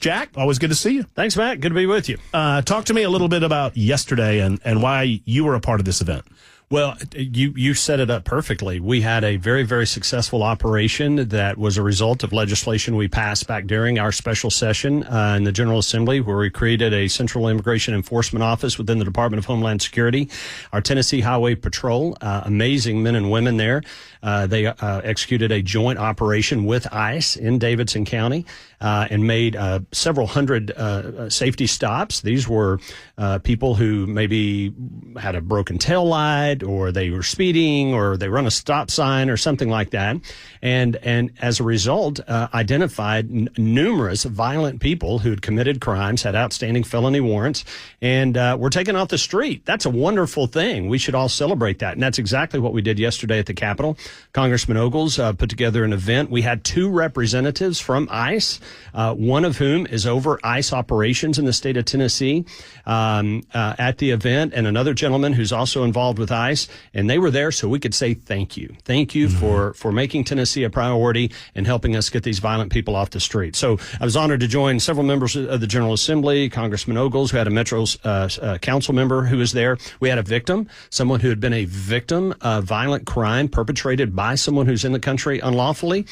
Jack, always good to see you. Thanks, Matt. Good to be with you. Talk to me a little bit about yesterday and why you were a part of this event. Well, you set it up perfectly. We had a very, very successful operation that was a result of legislation we passed back during our special session in the General Assembly, where we created a Central Immigration Enforcement Office within the Department of Homeland Security. Our Tennessee Highway Patrol, amazing men and women there. They executed a joint operation with ICE in Davidson County and made several hundred safety stops. These were people who maybe had a broken tail light, or they were speeding, or they run a stop sign or something like that. And as a result, identified numerous violent people who'd committed crimes, had outstanding felony warrants, and were taken off the street. That's a wonderful thing. We should all celebrate that. And that's exactly what we did yesterday at the Capitol. Congressman Ogles put together an event. We had 2 representatives from ICE, one of whom is over ICE operations in the state of Tennessee at the event, and another gentleman who's also involved with ICE. And they were there so we could say thank you. Thank you for making Tennessee a priority and helping us get these violent people off the street. So I was honored to join several members of the General Assembly, Congressman Ogles, who had a Metro's council member who was there. We had a victim, someone who had been a victim of violent crime perpetrated by someone who's in the country unlawfully.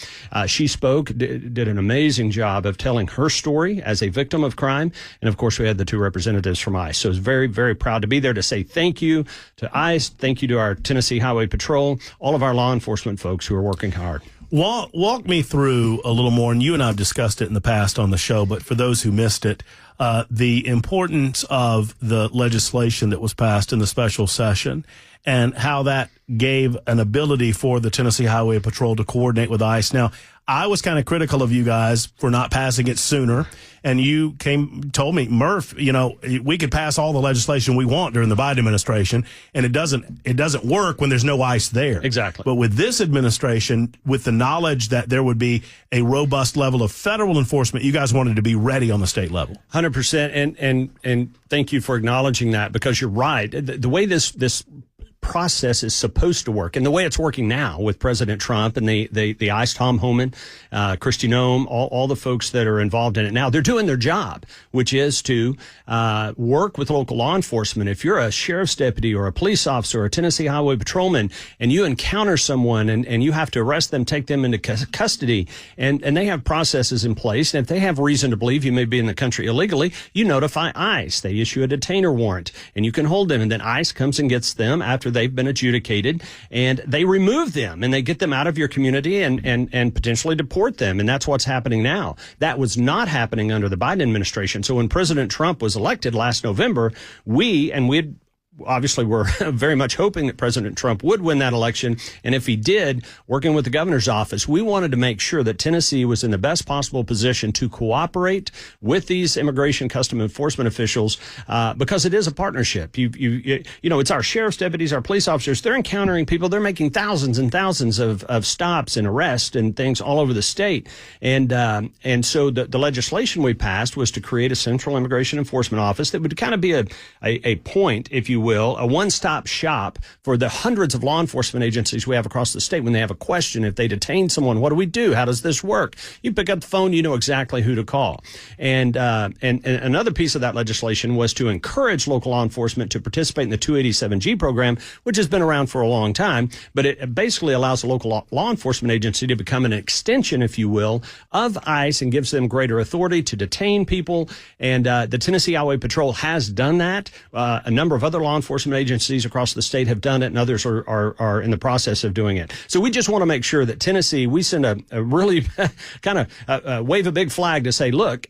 She spoke, did an amazing job of telling her story as a victim of crime. And of course, we had the 2 representatives from ICE. So I was very, very proud to be there to say thank you to ICE. Thank you to our Tennessee Highway Patrol, all of our law enforcement folks who are working hard. Walk me through a little more, and you and I have discussed it in the past on the show, but for those who missed it, the importance of the legislation that was passed in the special session and how that gave an ability for the Tennessee Highway Patrol to coordinate with ICE. Now, I was kind of critical of you guys for not passing it sooner, and you told me, Murph, we could pass all the legislation we want during the Biden administration, and it doesn't work when there's no ICE there. Exactly. But with this administration, with the knowledge that there would be a robust level of federal enforcement, you guys wanted to be ready on the state level. 100%, and thank you for acknowledging that, because you're right. The way this process is supposed to work, and the way it's working now with President Trump and the ICE, Tom Homan, Kristi Noem, all the folks that are involved in it now, they're doing their job, which is to work with local law enforcement. If you're a sheriff's deputy or a police officer or a Tennessee Highway Patrolman and you encounter someone and you have to arrest them, take them into custody, and they have processes in place, and if they have reason to believe you may be in the country illegally, you notify ICE. They issue a detainer warrant, and you can hold them, and then ICE comes and gets them after they've been adjudicated, and they remove them, and they get them out of your community and potentially deport them. And that's what's happening now. That was not happening under the Biden administration. So when President Trump was elected last November, we'd obviously we're very much hoping that President Trump would win that election. And if he did, working with the governor's office, we wanted to make sure that Tennessee was in the best possible position to cooperate with these immigration custom enforcement officials, because it is a partnership. It's our sheriff's deputies, our police officers. They're encountering people. They're making thousands and thousands of stops and arrests and things all over the state. And so the legislation we passed was to create a Central Immigration Enforcement Office that would kind of be a point, if you will, a one-stop shop for the hundreds of law enforcement agencies we have across the state. When they have a question, if they detain someone, what do we do? How does this work? You pick up the phone, you know exactly who to call. And another piece of that legislation was to encourage local law enforcement to participate in the 287G program, which has been around for a long time, but it basically allows a local law enforcement agency to become an extension, if you will, of ICE, and gives them greater authority to detain people. And the Tennessee Highway Patrol has done that. A number of other law enforcement agencies across the state have done it, and others are in the process of doing it. So we just want to make sure that Tennessee, we send a really kind of wave a big flag to say, look,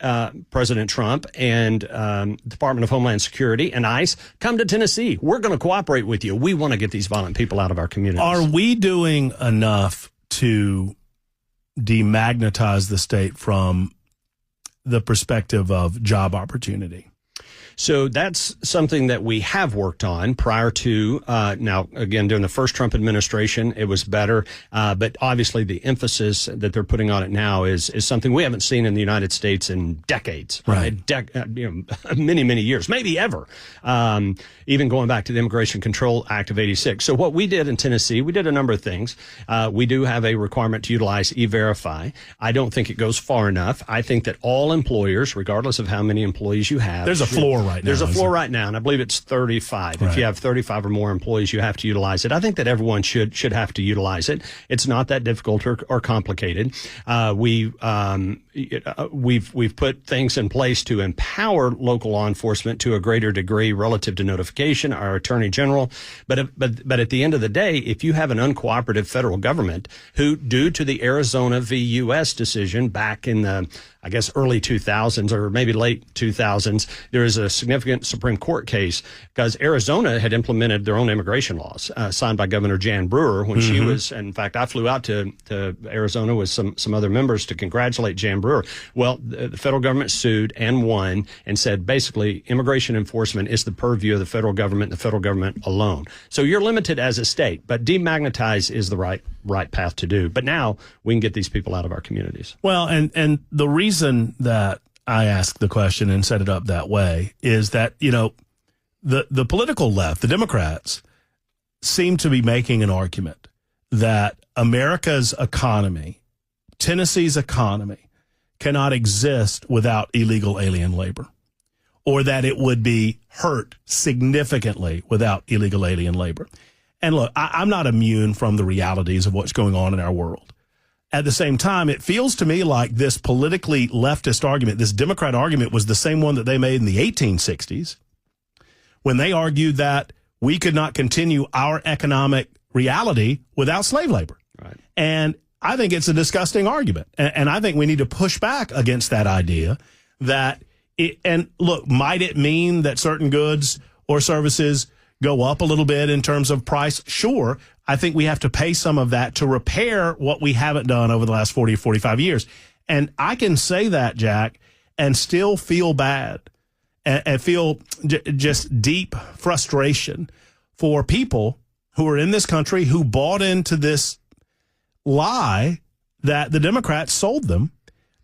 President Trump and Department of Homeland Security and ICE, come to Tennessee. We're going to cooperate with you. We want to get these violent people out of our communities. Are we doing enough to demagnetize the state from the perspective of job opportunity? So that's something that we have worked on prior to, now, again, during the first Trump administration, it was better. But obviously the emphasis that they're putting on it now is something we haven't seen in the United States in decades, right? Many, many years, maybe ever. Even going back to the Immigration Control Act of 86. So what we did in Tennessee, we did a number of things. We do have a requirement to utilize E-Verify. I don't think it goes far enough. I think that all employers, regardless of how many employees you have. There's a floor right now. There's a floor right now, and I believe it's 35. Right. If you have 35 or more employees, you have to utilize it. I think that everyone should have to utilize it. It's not that difficult or complicated. We've put things in place to empower local law enforcement to a greater degree relative to notification, our Attorney General. But at the end of the day, if you have an uncooperative federal government who, due to the Arizona v. U.S. decision back in the, I guess, early 2000s or maybe late 2000s, there is a significant Supreme Court case because Arizona had implemented their own immigration laws signed by Governor Jan Brewer when she was, in fact, I flew out to Arizona with some other members to congratulate Jan Brewer. Well, the federal government sued and won and said basically immigration enforcement is the purview of the federal government and the federal government alone. So you're limited as a state, but demagnetize is the right path to do. But now we can get these people out of our communities. Well, and the reason that I asked the question and set it up that way is that, the political left, the Democrats, seem to be making an argument that America's economy, Tennessee's economy, cannot exist without illegal alien labor, or that it would be hurt significantly without illegal alien labor. And look, I'm not immune from the realities of what's going on in our world. At the same time, it feels to me like this politically leftist argument, this Democrat argument, was the same one that they made in the 1860s when they argued that we could not continue our economic reality without slave labor. Right. And I think it's a disgusting argument. And I think we need to push back against that idea that and look, might it mean that certain goods or services go up a little bit in terms of price? Sure. I think we have to pay some of that to repair what we haven't done over the last 40 or 45 years. And I can say that, Jack, and still feel bad and feel just deep frustration for people who are in this country who bought into this lie that the Democrats sold them,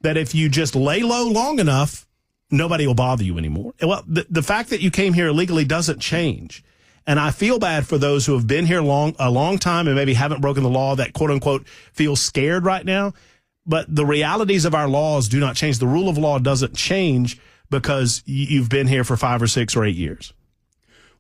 that if you just lay low long enough, nobody will bother you anymore. Well, the fact that you came here illegally doesn't change. And I feel bad for those who have been here a long time and maybe haven't broken the law that, quote unquote, feel scared right now. But the realities of our laws do not change. The rule of law doesn't change because you've been here for 5 or 6 or 8 years.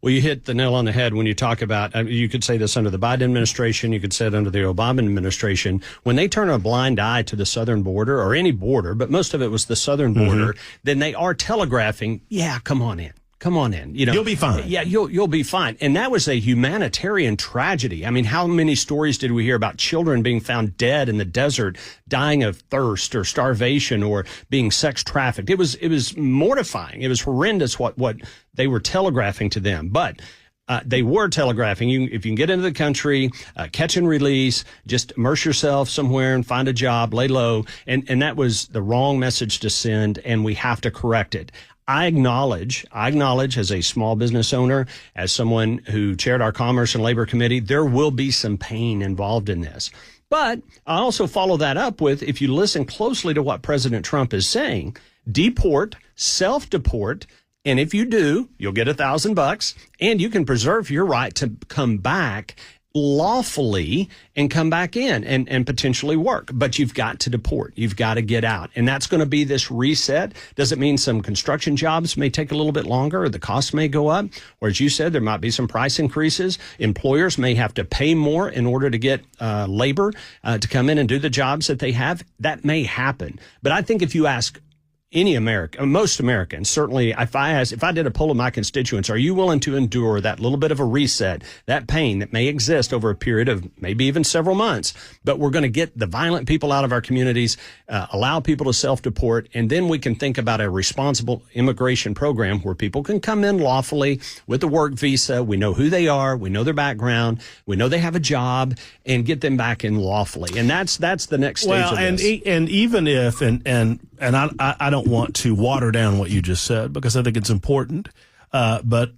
Well, you hit the nail on the head when you talk about, you could say this under the Biden administration, you could say it under the Obama administration. When they turn a blind eye to the southern border or any border, but most of it was the southern border, then they are telegraphing, yeah, come on in. Come on in. You'll be fine. Yeah, you'll be fine. And that was a humanitarian tragedy. I mean, how many stories did we hear about children being found dead in the desert, dying of thirst or starvation or being sex trafficked? It was mortifying. It was horrendous what they were telegraphing to them. But they were telegraphing you, if you can get into the country, catch and release, just immerse yourself somewhere and find a job, lay low. And that was the wrong message to send, and we have to correct it. I acknowledge as a small business owner, as someone who chaired our Commerce and Labor Committee, there will be some pain involved in this. But I also follow that up with, if you listen closely to what President Trump is saying, deport, self-deport, and if you do, you'll get $1,000 and you can preserve your right to come back lawfully and come back in and potentially work. But you've got to deport. You've got to get out. And that's going to be this reset. Does it mean some construction jobs may take a little bit longer or the cost may go up? Or as you said, there might be some price increases. Employers may have to pay more in order to get labor to come in and do the jobs that they have. That may happen. But I think if you ask any American, most Americans, certainly if I did a poll of my constituents, are you willing to endure that little bit of a reset, that pain that may exist over a period of maybe even several months, but we're going to get the violent people out of our communities, allow people to self-deport, and then we can think about a responsible immigration program where people can come in lawfully with a work visa. We know who they are. We know their background. We know they have a job, and get them back in lawfully. And that's the next stage of this. And even if, and and I don't want to water down what you just said because I think it's important. But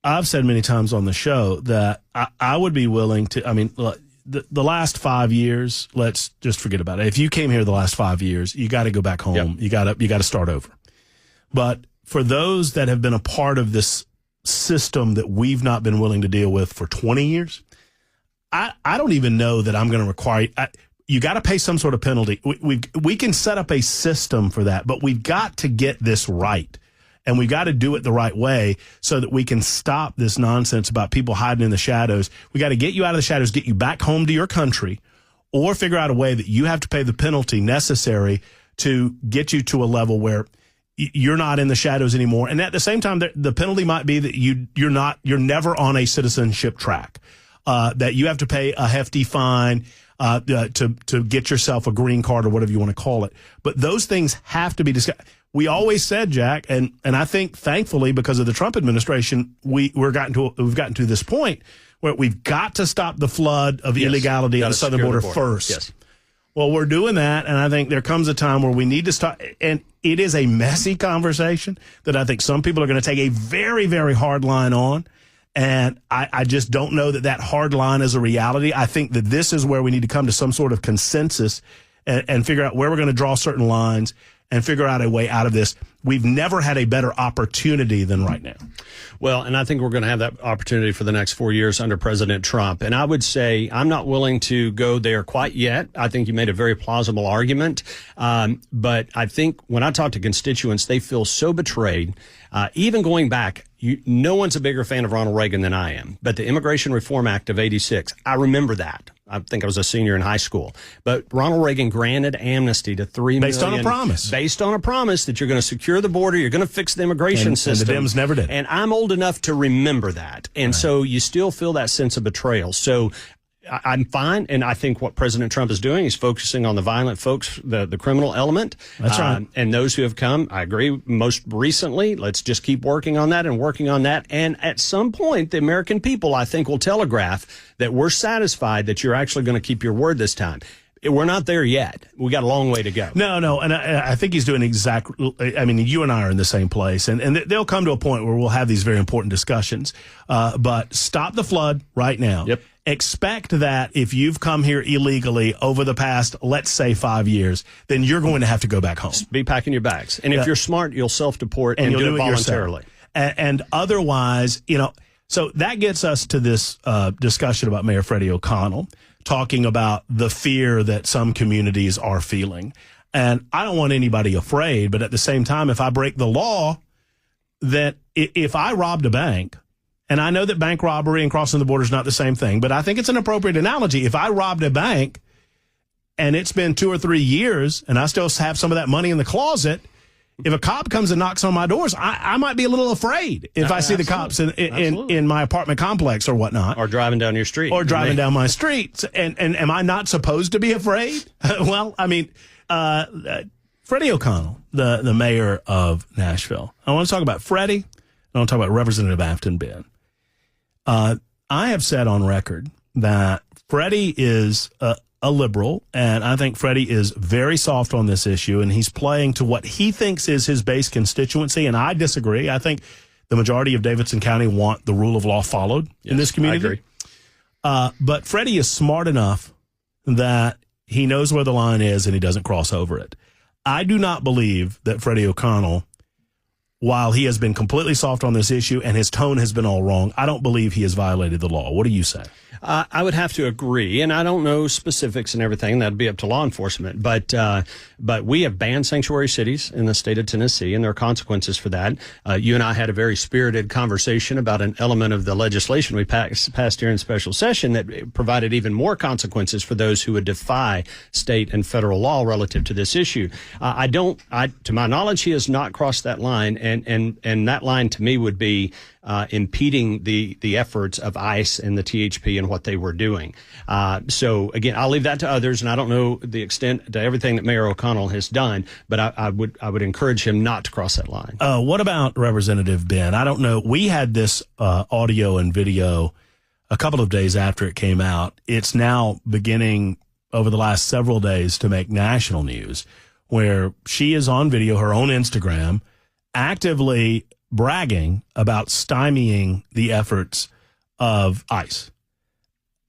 I've said many times on the show that I would be willing to. I mean, the last 5 years, let's just forget about it. If you came here the last 5 years, you got to go back home. Yep. You got to start over. But for those that have been a part of this system that we've not been willing to deal with for 20 years, I don't even know that I'm going to require. You got to pay some sort of penalty. We can set up a system for that, but we've got to get this right. And we got to do it the right way so that we can stop this nonsense about people hiding in the shadows. We got to get you out of the shadows, get you back home to your country, or figure out a way that you have to pay the penalty necessary to get you to a level where you're not in the shadows anymore. And at the same time, the penalty might be that you're never on a citizenship track, that you have to pay a hefty fine to get yourself a green card or whatever you want to call it. But those things have to be discussed. We always said, Jack, and I think thankfully because of the Trump administration, we've gotten to this point where we've got to stop the flood of illegality at the southern border first. Yes. Well, we're doing that, and I think there comes a time where we need to stop. And it is a messy conversation that I think some people are going to take a very, very hard line on. And I just don't know that hard line is a reality. I think that this is where we need to come to some sort of consensus and figure out where we're going to draw certain lines and figure out a way out of this. We've never had a better opportunity than right now. Well, and I think we're going to have that opportunity for the next 4 years under President Trump. And I would say I'm not willing to go there quite yet. I think you made a very plausible argument. But I think when I talk to constituents, they feel so betrayed. Even going back, no one's a bigger fan of Ronald Reagan than I am. But the Immigration Reform Act of '86, I remember that. I think I was a senior in high school. But Ronald Reagan granted amnesty to 3 million. Based on a promise. Based on a promise that you're going to secure the border, you're going to fix the immigration system. And the Dems never did. And I'm old enough to remember that. And so you still feel that sense of betrayal. So I'm fine. And I think what President Trump is doing is focusing on the violent folks, the criminal element. That's right. And those who have come, I agree, most recently, let's just keep working on that. And at some point, the American people, I think, will telegraph that we're satisfied that you're actually going to keep your word this time. We're not there yet. We got a long way to go. No. And I think he's doing I mean, you and I are in the same place. And they'll come to a point where we'll have these very important discussions. But stop the flood right now. Yep. Expect that if you've come here illegally over the past, let's say, 5 years, then you're going to have to go back home. Just be packing your bags. And if you're smart, you'll self-deport and do it voluntarily. And otherwise, so that gets us to this discussion about Mayor Freddie O'Connell talking about the fear that some communities are feeling. And I don't want anybody afraid, but at the same time, if I break the law, that if I robbed a bank, and I know that bank robbery and crossing the border is not the same thing, but I think it's an appropriate analogy. If I robbed a bank and it's been 2 or 3 years and I still have some of that money in the closet, if a cop comes and knocks on my doors, I might be a little afraid if I see the cops in my apartment complex or whatnot. Or driving down your street. Or driving down my street. And am I not supposed to be afraid? Well, I mean, Freddie O'Connell, the mayor of Nashville. I want to talk about Freddie. I want to talk about Representative Afton Ben. I have said on record that Freddie is a liberal, and I think Freddie is very soft on this issue, and he's playing to what he thinks is his base constituency, and I disagree. I think the majority of Davidson County want the rule of law followed in this community. I agree. But Freddie is smart enough that he knows where the line is, and he doesn't cross over it. I do not believe that Freddie O'Connell, while he has been completely soft on this issue and his tone has been all wrong, I don't believe he has violated the law. What do you say? I would have to agree, and I don't know specifics and everything. That'd be up to law enforcement. But we have banned sanctuary cities in the state of Tennessee, and there are consequences for that. You and I had a very spirited conversation about an element of the legislation we passed here in special session that provided even more consequences for those who would defy state and federal law relative to this issue. To my knowledge, he has not crossed that line, and that line to me would be impeding the efforts of ICE and the THP and what they were doing. So again, I'll leave that to others, and I don't know the extent to everything that Mayor O'Connell has done, but I would encourage him not to cross that line. What about Representative Ben? I don't know. We had this audio and video a couple of days after it came out. It's now beginning over the last several days to make national news, where she is on video, her own Instagram, actively bragging about stymieing the efforts of ICE.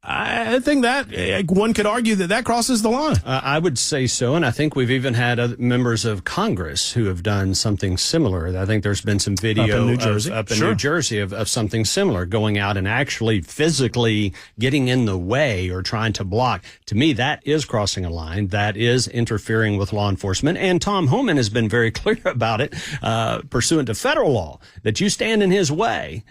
I think that one could argue that crosses the line. I would say so, and I think we've even had other members of Congress who have done something similar. I think there's been some video up in New Jersey, New Jersey of something similar, going out and actually physically getting in the way or trying to block. To me, that is crossing a line. That is interfering with law enforcement. And Tom Homan has been very clear about it, pursuant to federal law, that you stand in his way.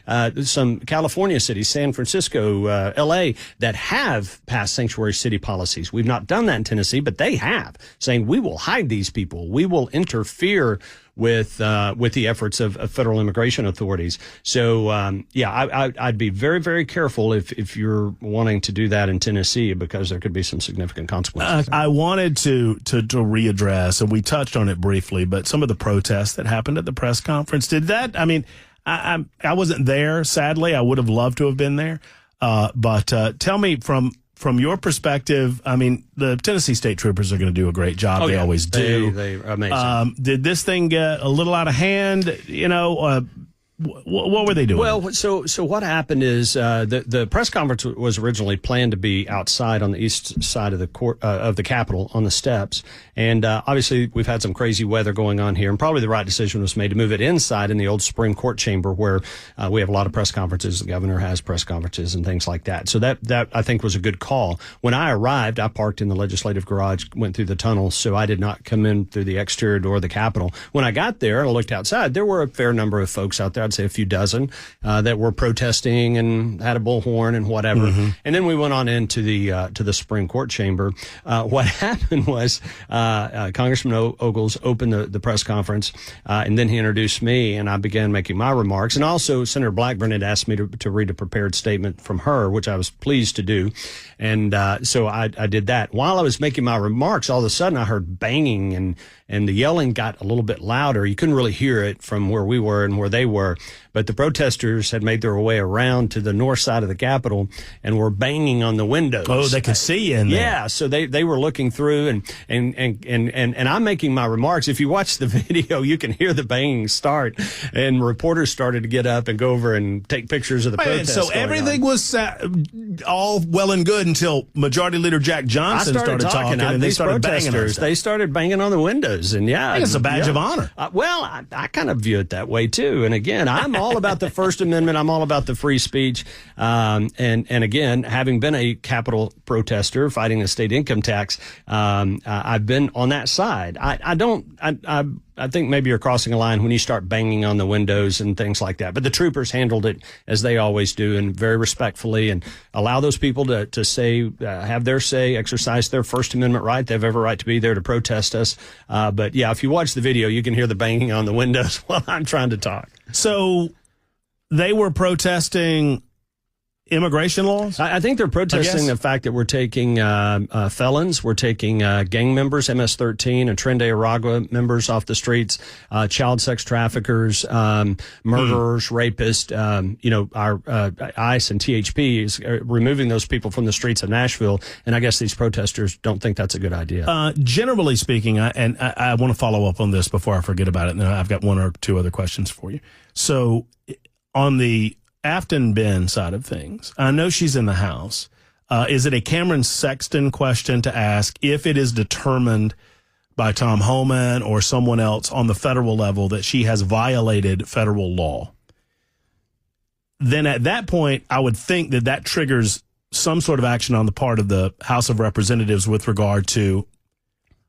Some California cities, San Francisco, L.A., that have passed sanctuary city policies. We've not done that in Tennessee, but they have, saying we will hide these people. We will interfere with the efforts of federal immigration authorities. So, I'd be very, very careful if you're wanting to do that in Tennessee, because there could be some significant consequences. I wanted to readdress, and we touched on it briefly, but some of the protests that happened at the press conference, did that, I mean, I wasn't there, sadly. I would have loved to have been there. But tell me from your perspective, I mean, the Tennessee State Troopers are going to do a great job. They always do. They're amazing. Did this thing get a little out of hand? You know, what were they doing? Well, so what happened is the press conference was originally planned to be outside on the east side of the court of the Capitol on the steps, and obviously we've had some crazy weather going on here, and probably the right decision was made to move it inside in the old Supreme Court chamber, where we have a lot of press conferences. The governor has press conferences and things like that. So that I think was a good call. When I arrived, I parked in the legislative garage, went through the tunnel, so I did not come in through the exterior door of the Capitol. When I got there and I looked outside, there were a fair number of folks out there. I'd say a few dozen that were protesting and had a bullhorn and whatever. Mm-hmm. And then we went on into the Supreme Court chamber. What happened was Congressman Ogles opened the press conference, and then he introduced me, and I began making my remarks. And also, Senator Blackburn had asked me to read a prepared statement from her, which I was pleased to do. And so I did that. While I was making my remarks, all of a sudden I heard banging, and the yelling got a little bit louder. You couldn't really hear it from where we were and where they were. But the protesters had made their way around to the north side of the Capitol and were banging on the windows. Oh, they could see you in there. Yeah, so they were looking through, and I'm making my remarks. If you watch the video, you can hear the banging start, and reporters started to get up and go over and take pictures of the protests. So everything was all well and good until Majority Leader Jack Johnson started talking, and they started banging. They started banging on the windows, and I think it's a badge of honor. I kind of view it that way too. And again, I'm all about the First Amendment. I'm all about the free speech. And again, having been a Capitol protester fighting the state income tax, I've been on that side. I think maybe you're crossing a line when you start banging on the windows and things like that. But the troopers handled it as they always do, and very respectfully, and allow those people to say, have their say, exercise their First Amendment right. They have every right to be there to protest us. But yeah, if you watch the video, you can hear the banging on the windows while I'm trying to talk. So they were protesting immigration laws? I think they're protesting the fact that we're taking felons, we're taking gang members, MS-13 and Tren de Aragua members off the streets, child sex traffickers, murderers, rapists. Our ICE and THP is removing those people from the streets of Nashville, and I guess these protesters don't think that's a good idea. Generally speaking, I want to follow up on this before I forget about it, and then I've got one or two other questions for you. So on the Afton Ben side of things, I know she's in the House. Is it a Cameron Sexton question to ask if it is determined by Tom Homan or someone else on the federal level that she has violated federal law? Then at that point, I would think that triggers some sort of action on the part of the House of Representatives with regard to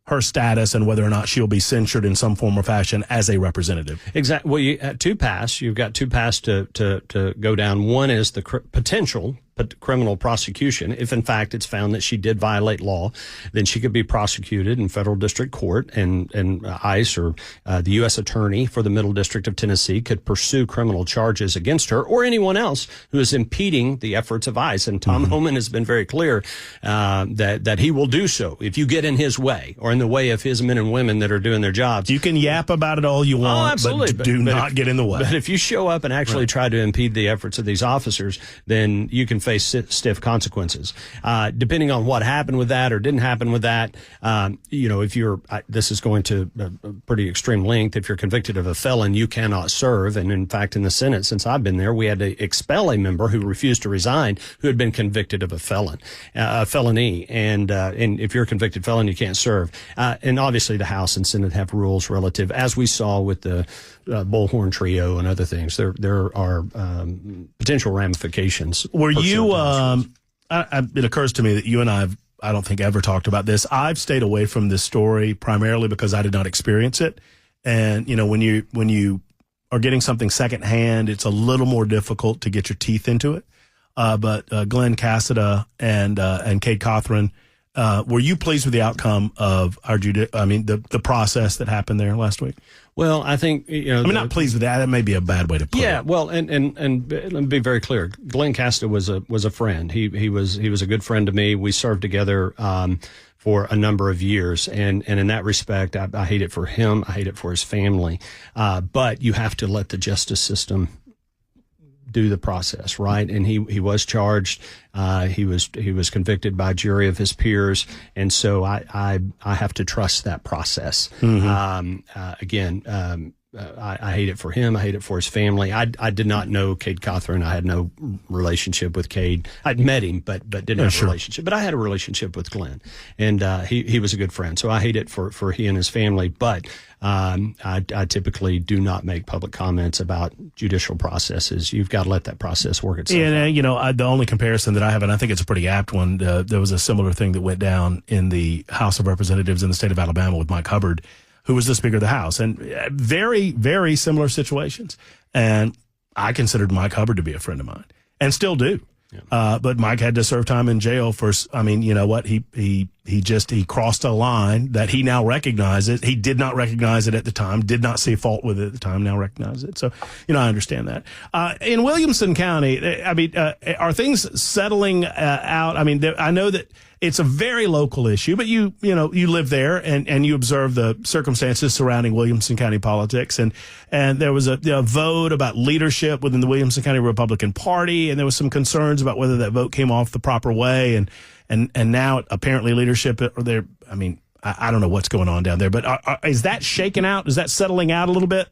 her status and whether or not she'll be censured in some form or fashion as a representative. Exactly. Well, you've got two paths to go down. One is the potential criminal prosecution. If in fact it's found that she did violate law, then she could be prosecuted in federal district court, and ICE or the U.S. Attorney for the Middle District of Tennessee could pursue criminal charges against her or anyone else who is impeding the efforts of ICE. And Tom Homan has been very clear that he will do so if you get in his way or in the way of his men and women that are doing their jobs. You can yap about it all you want, absolutely, but do not get in the way. But if you show up and actually try to impede the efforts of these officers, then you can face stiff consequences. Depending on what happened with that or didn't happen with that, if this is going to a pretty extreme length. If you're convicted of a felon, you cannot serve. And in fact, in the Senate, since I've been there, we had to expel a member who refused to resign who had been convicted of a felony. And if you're a convicted felon, you can't serve. And obviously the House and Senate have rules relative, as we saw with the Bullhorn Trio and other things. There are potential ramifications. Were you, it occurs to me that you and I don't think ever talked about this. I've stayed away from this story primarily because I did not experience it. And, when you are getting something secondhand, it's a little more difficult to get your teeth into it. But Glenn Cassida and Cade Cothran, were you pleased with the outcome of the process that happened there last week? Well, I think, not pleased with that. That may be a bad way to put it. Yeah, well, and let me be very clear. Glenn Cassida was a friend. He was a good friend to me. We served together for a number of years, and in that respect, I hate it for him. I hate it for his family. But you have to let the justice system do the process, right? And he was charged. He was convicted by a jury of his peers, and so I have to trust that process. Mm-hmm. I hate it for him. I hate it for his family. I did not know Cade Cothran. I had no relationship with Cade. I'd met him, but didn't have a relationship. But I had a relationship with Glenn, and he was a good friend. So I hate it for he and his family. But I typically do not make public comments about judicial processes. You've got to let that process work itself out. The only comparison that I have, and I think it's a pretty apt one, there was a similar thing that went down in the House of Representatives in the state of Alabama with Mike Hubbard, who was the Speaker of the House, and very, very similar situations. And I considered Mike Hubbard to be a friend of mine, and still do. Yeah. But Mike had to serve time in jail for, he crossed a line that he now recognizes. He did not recognize it at the time, did not see fault with it at the time, now recognizes it. So, I understand that. In Williamson County, are things settling out? I know that it's a very local issue, but you live there and you observe the circumstances surrounding Williamson County politics. And there was a vote about leadership within the Williamson County Republican Party, and there was some concerns about whether that vote came off the proper way. And now apparently leadership are there. I don't know what's going on down there, but is that shaken out? Is that settling out a little bit?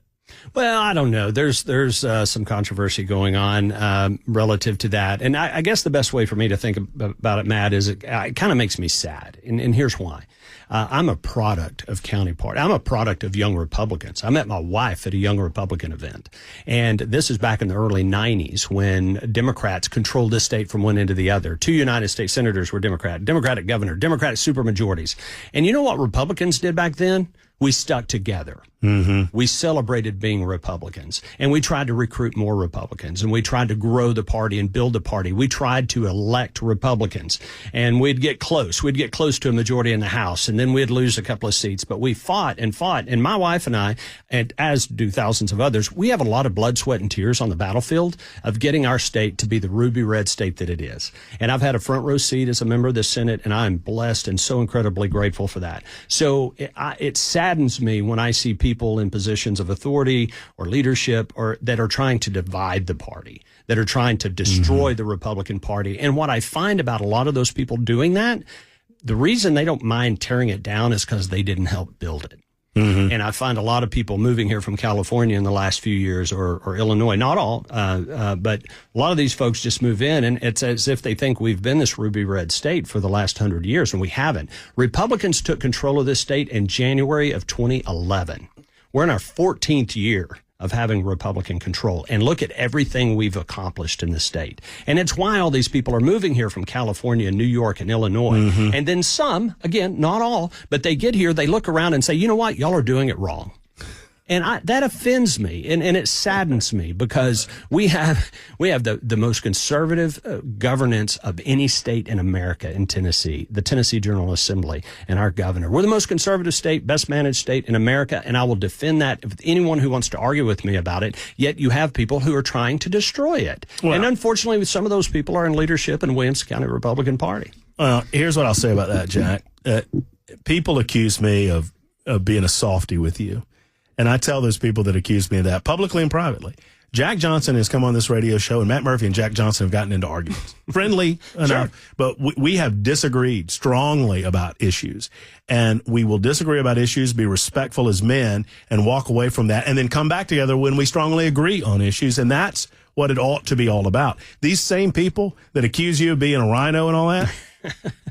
Well, I don't know. There's some controversy going on relative to that. And I guess the best way for me to think about it, Matt, is it kind of makes me sad. And here's why. I'm a product of county party. I'm a product of young Republicans. I met my wife at a young Republican event. And this is back in the early 90s when Democrats controlled this state from one end to the other. 2 United States senators were Democratic governor, Democratic supermajorities. And you know what Republicans did back then? We stuck together. Mm-hmm. We celebrated being Republicans, and we tried to recruit more Republicans, and we tried to grow the party and build the party. We tried to elect Republicans, and we'd get close. We'd get close to a majority in the House, and then we'd lose a couple of seats. But we fought and fought, and my wife and I, and as do thousands of others, we have a lot of blood, sweat, and tears on the battlefield of getting our state to be the ruby red state that it is. And I've had a front row seat as a member of the Senate, and I'm blessed and so incredibly grateful for that. So it saddens me when I see people in positions of authority or leadership or that are trying to divide the party, that are trying to destroy the Republican Party. And what I find about a lot of those people doing that, the reason they don't mind tearing it down is because they didn't help build it. Mm-hmm. And I find a lot of people moving here from California in the last few years or Illinois, not all, but a lot of these folks just move in, and it's as if they think we've been this ruby red state for the last 100 years, and we haven't. Republicans took control of this state in January of 2011. We're in our 14th year of having Republican control. And look at everything we've accomplished in the state. And it's why all these people are moving here from California, New York, and Illinois. Mm-hmm. And then some, again, not all, but they get here, they look around and say, you know what, y'all are doing it wrong. And that offends me, and it saddens me because we have the most conservative governance of any state in America in Tennessee, the Tennessee General Assembly, and our governor. We're the most conservative state, best managed state in America, and I will defend that with anyone who wants to argue with me about it. Yet you have people who are trying to destroy it. Well, and unfortunately, some of those people are in leadership in the Williamson County Republican Party. Well, here's what I'll say about that, Jack. People accuse me of being a softie with you. And I tell those people that accuse me of that publicly and privately. Jack Johnson has come on this radio show, and Matt Murphy and Jack Johnson have gotten into arguments. Friendly enough, but we have disagreed strongly about issues. And we will disagree about issues, be respectful as men, and walk away from that, and then come back together when we strongly agree on issues. And that's what it ought to be all about. These same people that accuse you of being a rhino and all that,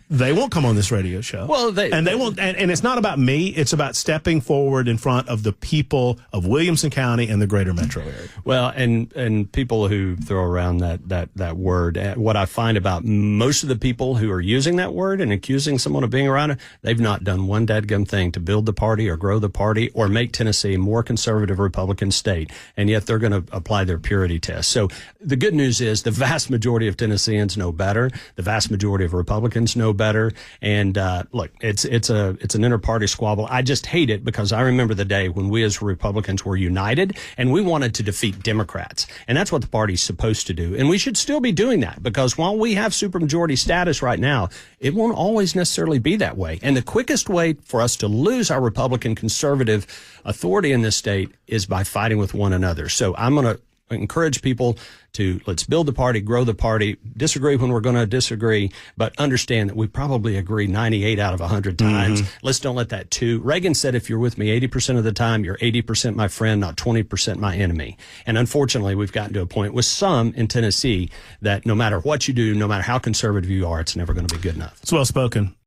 they won't come on this radio show. Well, they won't. And it's not about me. It's about stepping forward in front of the people of Williamson County and the greater metro area. Well, and people who throw around that word, what I find about most of the people who are using that word and accusing someone of being a rhino, they've not done one dadgum thing to build the party or grow the party or make Tennessee a more conservative Republican state. And yet they're going to apply their purity test. So the good news is the vast majority of Tennesseans know better. The vast majority of Republicans know better. And look, it's an inter-party squabble. I just hate it because I remember the day when we as Republicans were united and we wanted to defeat Democrats. And that's what the party's supposed to do. And we should still be doing that because while we have supermajority status right now, it won't always necessarily be that way. And the quickest way for us to lose our Republican conservative authority in this state is by fighting with one another. So I'm going to encourage people to let's build the party, grow the party, disagree when we're going to disagree, but understand that we probably agree 98 out of 100 times. Let's don't let that too. Reagan said, if you're with me 80% of the time, you're 80% my friend, not 20% my enemy. And unfortunately, we've gotten to a point with some in Tennessee that no matter what you do, no matter how conservative you are, it's never going to be good enough. It's well spoken.